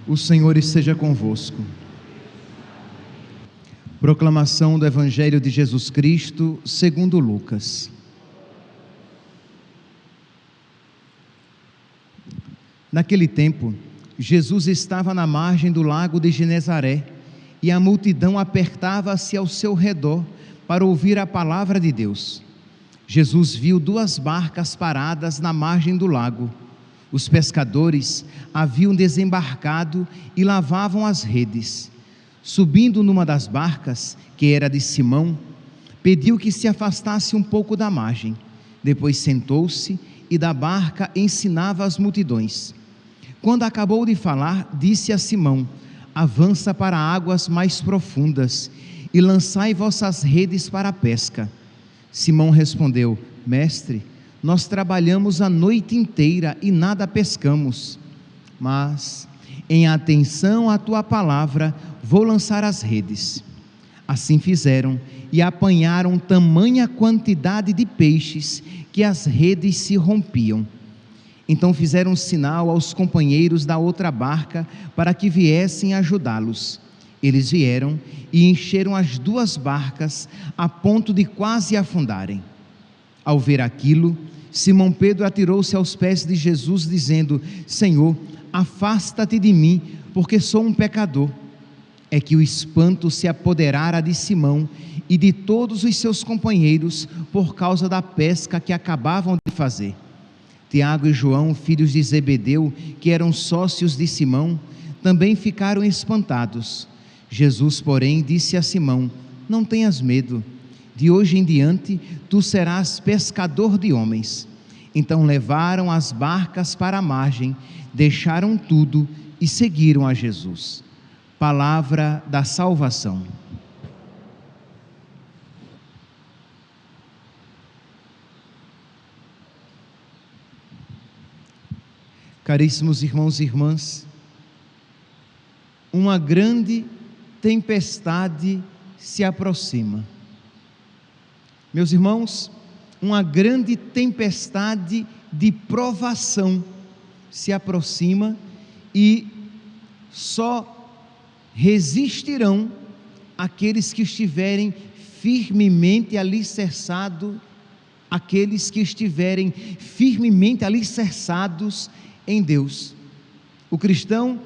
O Senhor esteja convosco. Proclamação do Evangelho de Jesus Cristo, segundo Lucas. Naquele tempo, Jesus estava na margem do lago de Genezaré, e a multidão apertava-se ao seu redor para ouvir a palavra de Deus. Jesus viu 2 barcas paradas na margem do lago. Os pescadores haviam desembarcado e lavavam as redes. Subindo numa das barcas, que era de Simão, pediu que se afastasse um pouco da margem. Depois sentou-se e da barca ensinava as multidões. Quando acabou de falar, disse a Simão: avança para águas mais profundas e lançai vossas redes para a pesca. Simão respondeu: Mestre, nós trabalhamos a noite inteira e nada pescamos, mas em atenção à tua palavra vou lançar as redes. Assim fizeram e apanharam tamanha quantidade de peixes que as redes se rompiam. Então fizeram sinal aos companheiros da outra barca para que viessem ajudá-los. Eles vieram e encheram as 2 barcas a ponto de quase afundarem. Ao ver aquilo, Simão Pedro atirou-se aos pés de Jesus, dizendo: Senhor, afasta-te de mim, porque sou um pecador. É que o espanto se apoderara de Simão e de todos os seus companheiros por causa da pesca que acabavam de fazer. Tiago e João, filhos de Zebedeu, que eram sócios de Simão, também ficaram espantados. Jesus, porém, disse a Simão: não tenhas medo, de hoje em diante tu serás pescador de homens. Então levaram as barcas para a margem, deixaram tudo e seguiram a Jesus. Palavra da salvação. Caríssimos irmãos e irmãs, uma grande tempestade se aproxima. Meus irmãos, uma grande tempestade de provação se aproxima e só resistirão aqueles que estiverem firmemente alicerçados, em Deus. O cristão,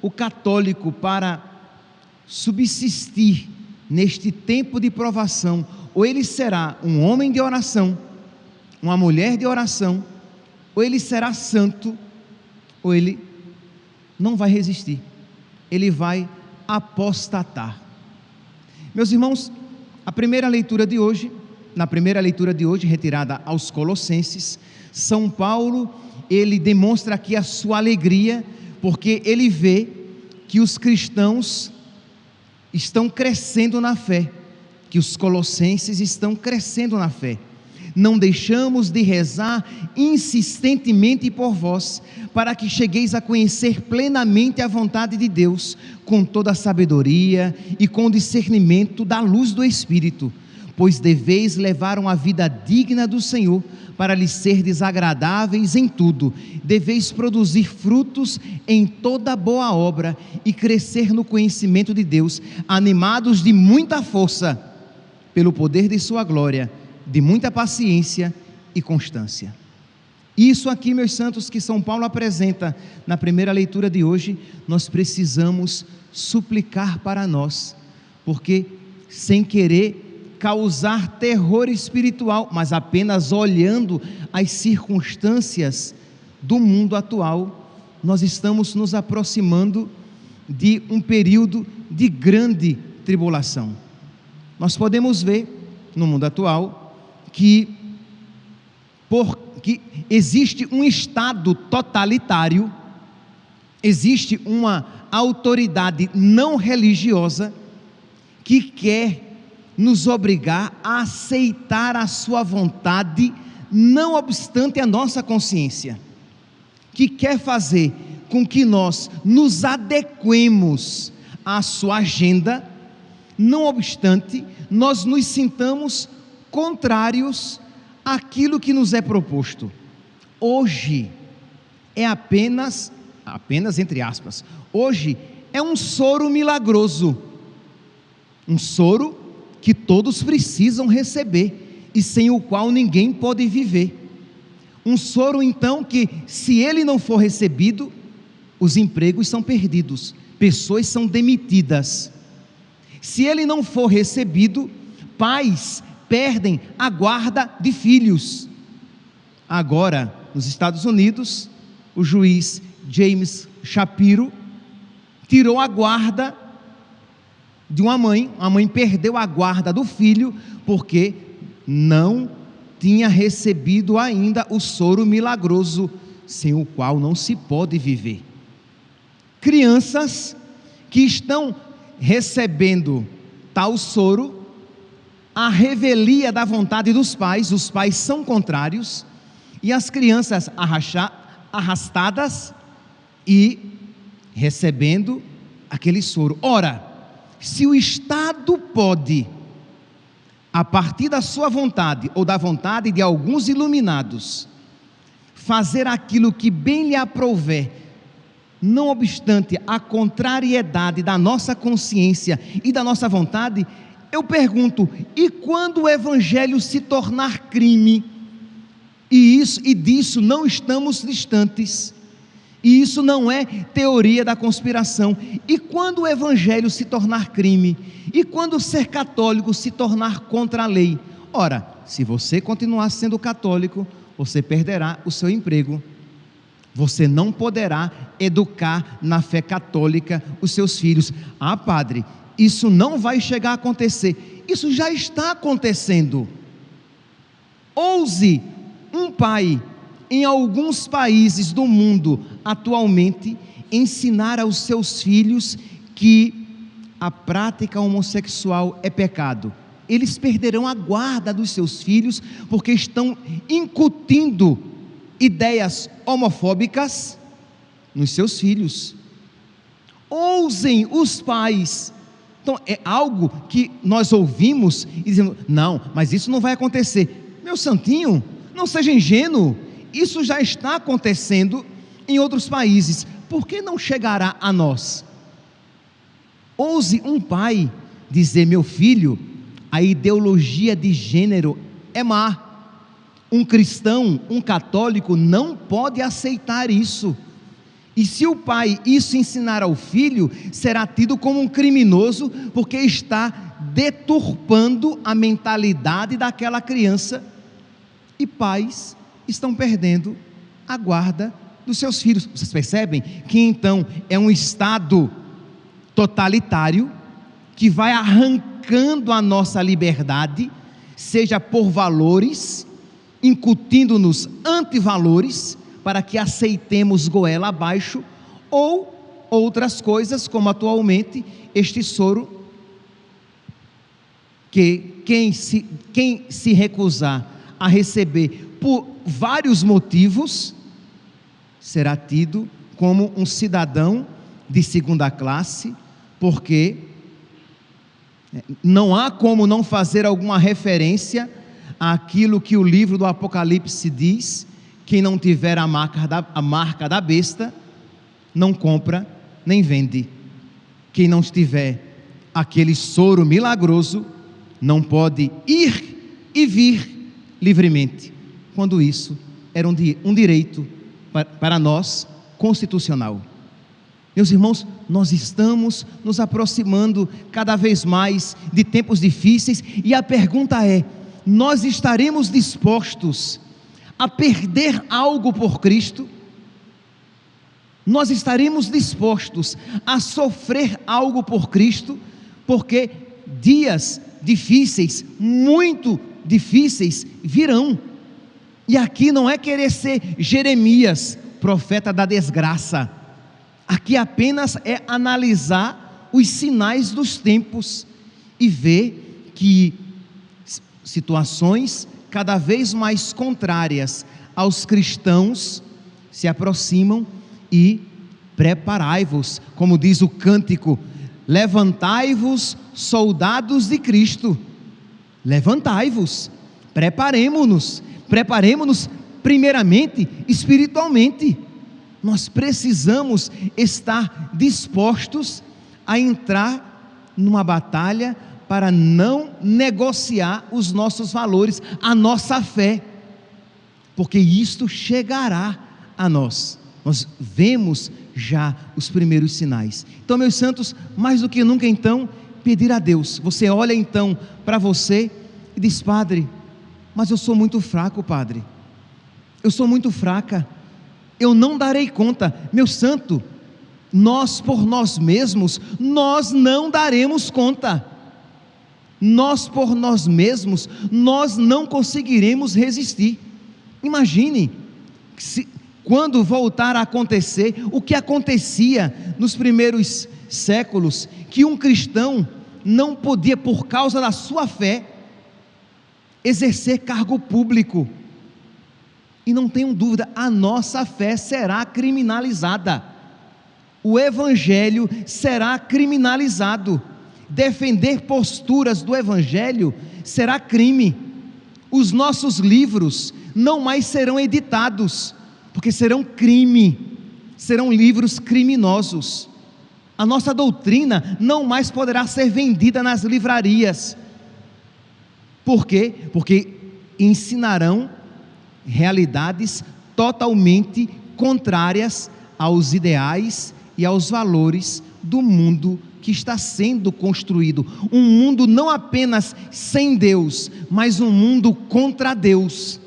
o católico, para subsistir neste tempo de provação, ou ele será um homem de oração, uma mulher de oração, ou ele será santo, ou ele não vai resistir, ele vai apostatar. Meus irmãos, na primeira leitura de hoje, retirada aos Colossenses, São Paulo, ele demonstra aqui a sua alegria, porque ele vê que os cristãos estão crescendo na fé, que os colossenses estão crescendo na fé. Não deixamos de rezar insistentemente por vós, para que chegueis a conhecer plenamente a vontade de Deus, com toda a sabedoria e com o discernimento da luz do Espírito, pois deveis levar uma vida digna do Senhor, para lhe ser desagradáveis em tudo, deveis produzir frutos em toda boa obra e crescer no conhecimento de Deus, animados de muita força, pelo poder de sua glória, de muita paciência e constância. Isso aqui, meus santos, que São Paulo apresenta na primeira leitura de hoje, nós precisamos suplicar para nós, porque sem querer causar terror espiritual, mas apenas olhando as circunstâncias do mundo atual, nós estamos nos aproximando de um período de grande tribulação. Nós podemos ver no mundo atual que existe um Estado totalitário, existe uma autoridade não religiosa que quer nos obrigar a aceitar a sua vontade, não obstante a nossa consciência, que quer fazer com que nós nos adequemos à sua agenda, não obstante nós nos sintamos contrários àquilo que nos é proposto. Hoje é apenas apenas entre aspas, hoje é um soro milagroso, um soro que todos precisam receber e sem o qual ninguém pode viver. Um soro então que, se ele não for recebido, os empregos são perdidos, pessoas são demitidas. Se ele não for recebido, pais perdem a guarda de filhos. Agora, nos Estados Unidos, o juiz James Shapiro tirou a guarda de uma mãe. A mãe perdeu a guarda do filho porque não tinha recebido ainda o soro milagroso, sem o qual não se pode viver. Crianças que estão recebendo tal soro, a revelia da vontade dos pais, os pais são contrários, e as crianças arrastadas e recebendo aquele soro. Ora, se o Estado pode, a partir da sua vontade, ou da vontade de alguns iluminados, fazer aquilo que bem lhe aprouver, não obstante a contrariedade da nossa consciência e da nossa vontade, eu pergunto, e quando o Evangelho se tornar crime, e disso não estamos distantes, e isso não é teoria da conspiração, e quando o Evangelho se tornar crime, e quando ser católico se tornar contra a lei? Ora, se você continuar sendo católico, você perderá o seu emprego, você não poderá educar na fé católica os seus filhos. Ah, padre, isso não vai chegar a acontecer. Isso já está acontecendo. Ouse um pai em alguns países do mundo atualmente ensinar aos seus filhos que a prática homossexual é pecado. Eles perderão a guarda dos seus filhos porque estão incutindo ideias homofóbicas nos seus filhos. Ousem os pais. Então é algo que nós ouvimos e dizemos, não, mas isso não vai acontecer. Meu santinho, não seja ingênuo, isso já está acontecendo em outros países, por que não chegará a nós? Ouse um pai dizer, meu filho, a ideologia de gênero é má, um cristão, um católico não pode aceitar isso, e se o pai isso ensinar ao filho, será tido como um criminoso, porque está deturpando a mentalidade daquela criança, e pais estão perdendo a guarda dos seus filhos. Vocês percebem que então é um Estado totalitário, que vai arrancando a nossa liberdade, seja por valores, incutindo-nos antivalores, para que aceitemos goela abaixo, ou outras coisas, como atualmente este soro, que quem se recusar a receber por vários motivos, será tido como um cidadão de segunda classe, porque não há como não fazer alguma referência àquilo que o livro do Apocalipse diz: quem não tiver a marca da besta, não compra nem vende. Quem não tiver aquele soro milagroso, não pode ir e vir livremente, quando isso era um direito para nós constitucional. Meus irmãos, nós estamos nos aproximando cada vez mais de tempos difíceis, e a pergunta é: nós estaremos dispostos a perder algo por Cristo? Nós estaremos dispostos a sofrer algo por Cristo? Porque dias difíceis, muito difíceis, virão. E aqui não é querer ser Jeremias, profeta da desgraça. Aqui apenas é analisar os sinais dos tempos e ver que situações cada vez mais contrárias aos cristãos se aproximam, e preparai-vos, como diz o cântico: levantai-vos, soldados de Cristo. Levantai-vos, preparemo-nos primeiramente espiritualmente. nós precisamos estar dispostos a entrar numa batalha para não negociar os nossos valores, a nossa fé, porque isto chegará a nós. Nós vemos já os primeiros sinais. Então, meus santos, mais do que nunca então, pedir a Deus. Você olha então para você e diz: Padre, mas eu sou muito fraco, Padre, eu sou muito fraca, eu não darei conta. Meu santo, nós por nós mesmos, nós não daremos conta. Nós por nós mesmos, nós não conseguiremos resistir. Imagine, quando voltar a acontecer, o que acontecia nos primeiros séculos, que um cristão não podia, por causa da sua fé, exercer cargo público. E não tenham dúvida, a nossa fé será criminalizada, o evangelho será criminalizado, defender posturas do evangelho será crime, os nossos livros não mais serão editados, porque serão crime, serão livros criminosos, a nossa doutrina não mais poderá ser vendida nas livrarias. Por quê? Porque ensinarão realidades totalmente contrárias aos ideais e aos valores do mundo que está sendo construído, um mundo não apenas sem Deus, mas um mundo contra Deus,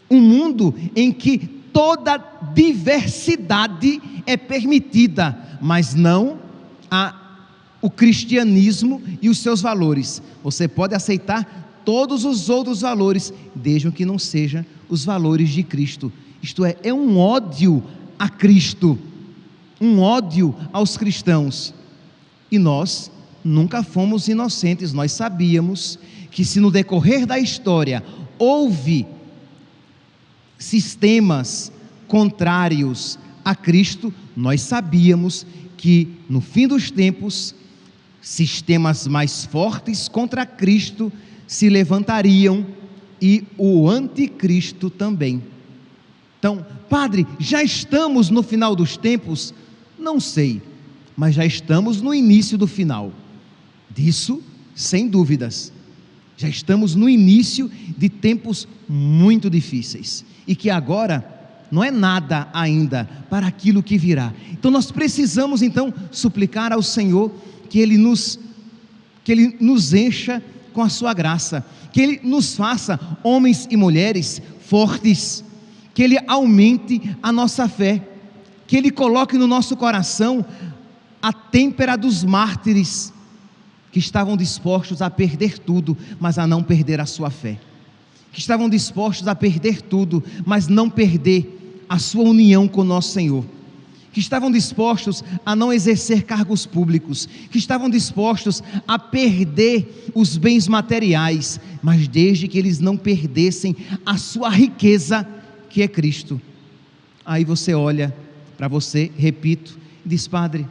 um mundo em que toda diversidade é permitida, mas não o cristianismo e os seus valores. Você pode aceitar todos os outros valores, desde que não sejam os valores de Cristo. Isto é um ódio a Cristo, um ódio aos cristãos. E nós nunca fomos inocentes, nós sabíamos que se no decorrer da história houve sistemas contrários a Cristo, nós sabíamos que no fim dos tempos, sistemas mais fortes contra Cristo se levantariam e o anticristo também. Então, Padre, já estamos no final dos tempos? Não sei, mas já estamos no início do final, disso sem dúvidas. Já estamos no início de tempos muito difíceis, e que agora não é nada ainda para aquilo que virá. Então nós precisamos então suplicar ao Senhor que Ele nos encha com a sua graça, que Ele nos faça homens e mulheres fortes, que Ele aumente a nossa fé, que Ele coloque no nosso coração a têmpera dos mártires, que estavam dispostos a perder tudo, mas a não perder a sua fé, que estavam dispostos a perder tudo, mas não perder a sua união com o nosso Senhor, que estavam dispostos a não exercer cargos públicos, que estavam dispostos a perder os bens materiais, mas desde que eles não perdessem a sua riqueza, que é Cristo. Aí você olha para você, repito, e diz: Padre,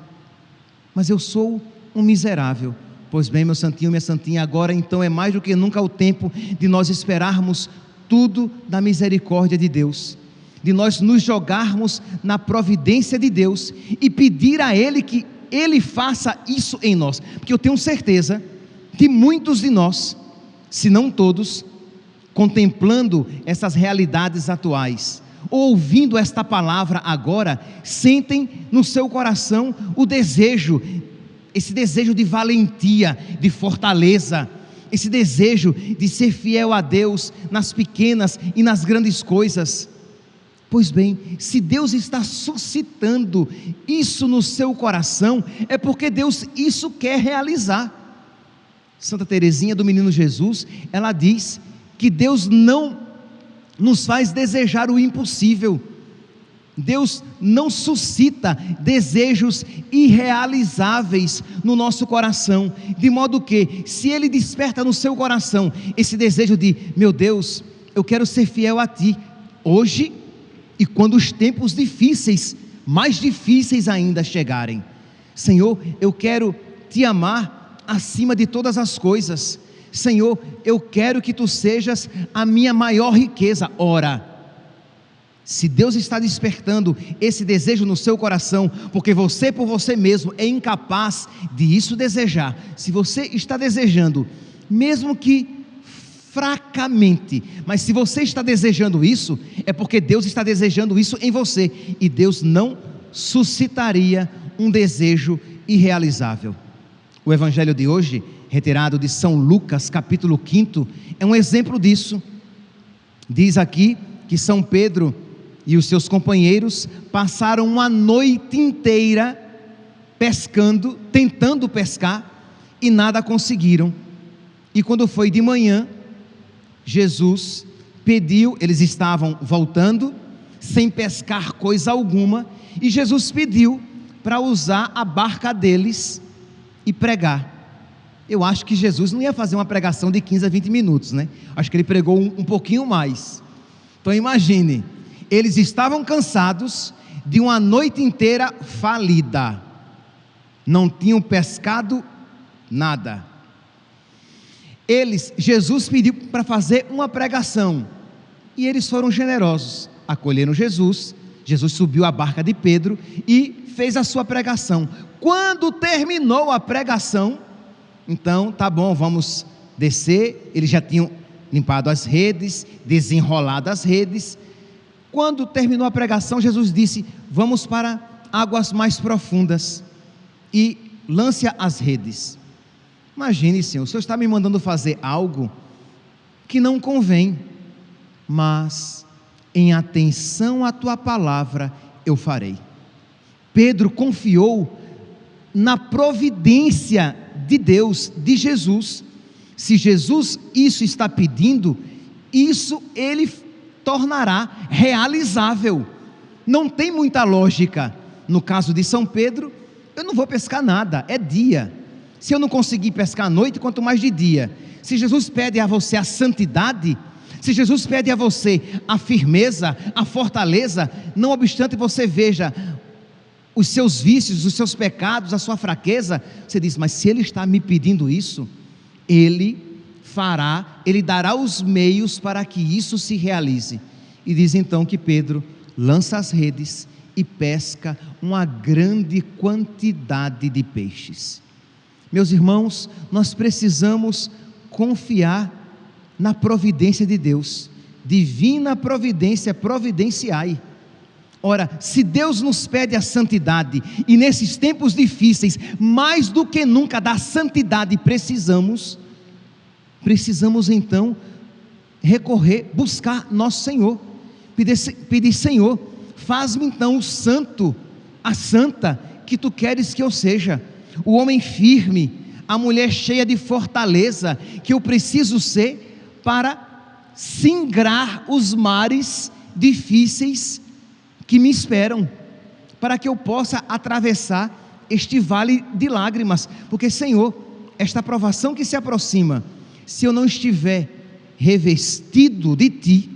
mas eu sou um miserável. Pois bem, meu santinho, minha santinha, agora então é mais do que nunca o tempo de nós esperarmos tudo da misericórdia de Deus, de nós nos jogarmos na providência de Deus e pedir a Ele que Ele faça isso em nós, porque eu tenho certeza que muitos de nós, se não todos, contemplando essas realidades atuais, ouvindo esta palavra agora, sentem no seu coração o desejo, esse desejo de valentia, de fortaleza, esse desejo de ser fiel a Deus nas pequenas e nas grandes coisas. Pois bem, se Deus está suscitando isso no seu coração, é porque Deus isso quer realizar. Santa Teresinha do Menino Jesus, ela diz que Deus não nos faz desejar o impossível, Deus não suscita desejos irrealizáveis no nosso coração, de modo que, se Ele desperta no seu coração esse desejo de: meu Deus, eu quero ser fiel a Ti, hoje e quando os tempos difíceis, mais difíceis ainda chegarem, Senhor, eu quero Te amar acima de todas as coisas, Senhor, eu quero que Tu sejas a minha maior riqueza. Ora, Se Deus está despertando esse desejo no seu coração, porque você por você mesmo é incapaz de isso desejar, se você está desejando, mesmo que fracamente, mas se você está desejando isso, é porque Deus está desejando isso em você, e Deus não suscitaria um desejo irrealizável. O evangelho de hoje, retirado de São Lucas, capítulo 5, é um exemplo disso. Diz aqui que São Pedro e os seus companheiros passaram uma noite inteira pescando, tentando pescar, e nada conseguiram. E quando foi de manhã, Jesus pediu, eles estavam voltando, sem pescar coisa alguma, e Jesus pediu para usar a barca deles e pregar. Eu acho que Jesus não ia fazer uma pregação de 15 a 20 minutos, né? Acho que ele pregou um pouquinho mais. Então imagine, eles estavam cansados de uma noite inteira falida, não tinham pescado nada. Jesus pediu para fazer uma pregação, e eles foram generosos, acolheram Jesus. Jesus subiu a barca de Pedro e fez a sua pregação. Quando terminou a pregação, então, tá bom, vamos descer. Eles já tinham limpado as redes, desenrolado as redes. Quando terminou a pregação, Jesus disse: vamos para águas mais profundas e lance as redes. Imagine, Senhor, o Senhor está me mandando fazer algo que não convém, mas em atenção à tua palavra eu farei. Pedro confiou na providência de Deus, de Jesus. Se Jesus isso está pedindo, isso ele tornará realizável. Não tem muita lógica. No caso de São Pedro, eu não vou pescar nada, é dia. Se eu não conseguir pescar à noite, quanto mais de dia. Se Jesus pede a você a santidade, se Jesus pede a você a firmeza, a fortaleza, não obstante você veja os seus vícios, os seus pecados, a sua fraqueza, você diz: mas se Ele está me pedindo isso, Ele fará, Ele dará os meios para que isso se realize. E diz então que Pedro lança as redes e pesca uma grande quantidade de peixes. Meus irmãos, nós precisamos confiar na providência de Deus. Divina providência, providenciai. Ora, se Deus nos pede a santidade, e nesses tempos difíceis, mais do que nunca da santidade precisamos então recorrer, buscar nosso Senhor, pedir: Senhor, faz-me então o santo, a santa que tu queres que eu seja, o homem firme, a mulher cheia de fortaleza que eu preciso ser para singrar os mares difíceis que me esperam, para que eu possa atravessar este vale de lágrimas, porque Senhor, esta provação que se aproxima, se eu não estiver revestido de Ti,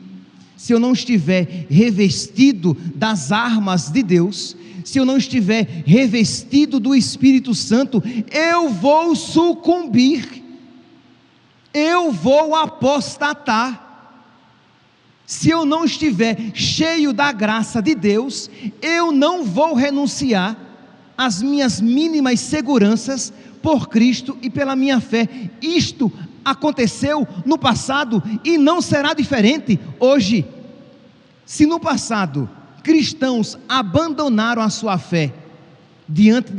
se eu não estiver revestido das armas de Deus, se eu não estiver revestido do Espírito Santo, eu vou sucumbir, eu vou apostatar. Se eu não estiver cheio da graça de Deus, eu não vou renunciar às minhas mínimas seguranças por Cristo e pela minha fé. Isto aconteceu no passado e não será diferente hoje. Se no passado cristãos abandonaram a sua fé diante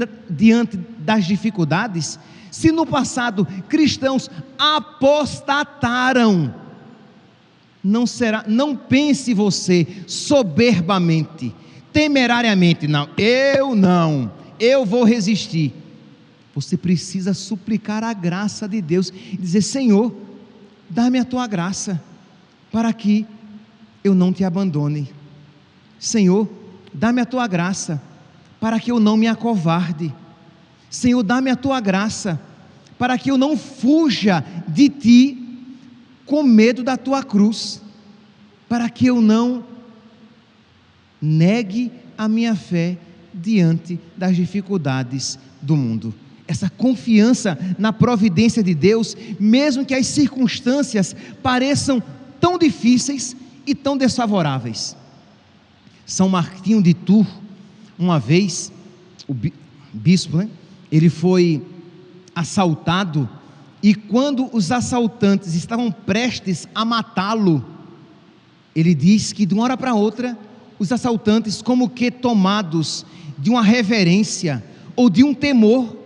das dificuldades, se no passado cristãos apostataram, não pense você soberbamente, temerariamente: não, eu vou resistir. Você precisa suplicar a graça de Deus e dizer: Senhor, dá-me a tua graça para que eu não te abandone. Senhor, dá-me a tua graça para que eu não me acovarde. Senhor, dá-me a tua graça para que eu não fuja de ti com medo da tua cruz, para que eu não negue a minha fé diante das dificuldades do mundo. Essa confiança na providência de Deus, mesmo que as circunstâncias pareçam tão difíceis e tão desfavoráveis. São Martinho de Tours, uma vez, o bispo, né? Ele foi assaltado, e quando os assaltantes estavam prestes a matá-lo, ele diz que de uma hora para outra, os assaltantes, como que tomados de uma reverência ou de um temor,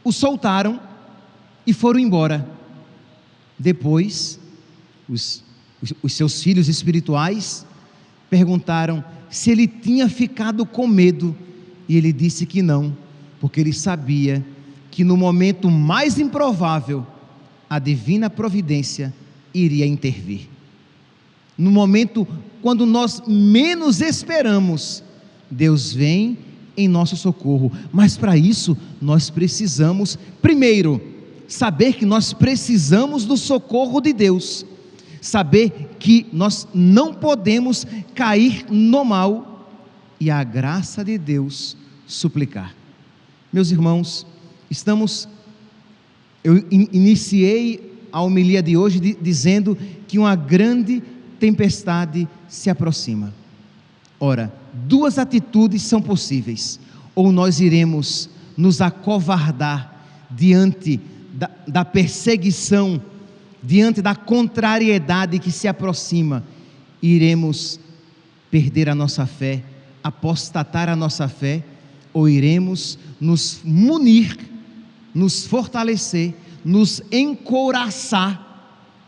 o soltaram e foram embora. Depois, os seus filhos espirituais perguntaram se ele tinha ficado com medo, e ele disse que não, porque ele sabia que no momento mais improvável, a divina providência iria intervir. No momento quando nós menos esperamos, Deus vem em nosso socorro. Mas para isso nós precisamos, primeiro, saber que nós precisamos do socorro de Deus, saber que nós não podemos cair no mal, e a graça de Deus suplicar. Meus irmãos, eu iniciei a homilia de hoje dizendo que uma grande tempestade se aproxima. Ora, duas atitudes são possíveis: ou nós iremos nos acovardar diante da perseguição, diante da contrariedade que se aproxima, e iremos perder a nossa fé, apostatar a nossa fé, ou iremos nos munir, nos fortalecer, nos encouraçar,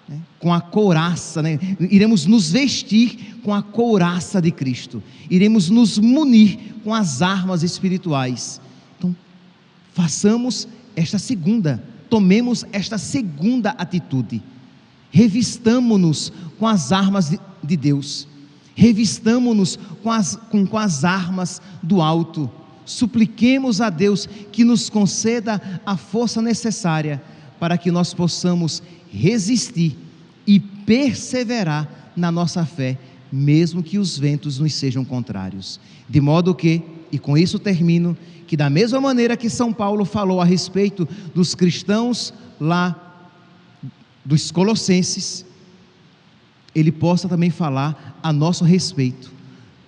né, com a couraça, né? Iremos nos vestir com a couraça de Cristo, iremos nos munir com as armas espirituais. Então, tomemos esta segunda atitude, revistamo-nos com as armas de Deus, revistamo-nos com as armas do alto, supliquemos a Deus que nos conceda a força necessária para que nós possamos resistir e perseverar na nossa fé, mesmo que os ventos nos sejam contrários. De modo que, e com isso termino, que da mesma maneira que São Paulo falou a respeito dos cristãos lá dos Colossenses, ele possa também falar a nosso respeito.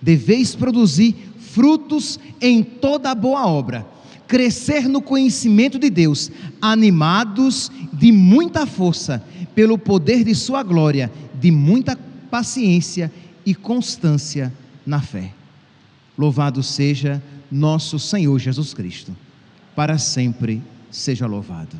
Deveis produzir frutos em toda boa obra, crescer no conhecimento de Deus, animados de muita força, pelo poder de sua glória, de muita paciência e constância na fé. Louvado seja nosso Senhor Jesus Cristo, para sempre seja louvado.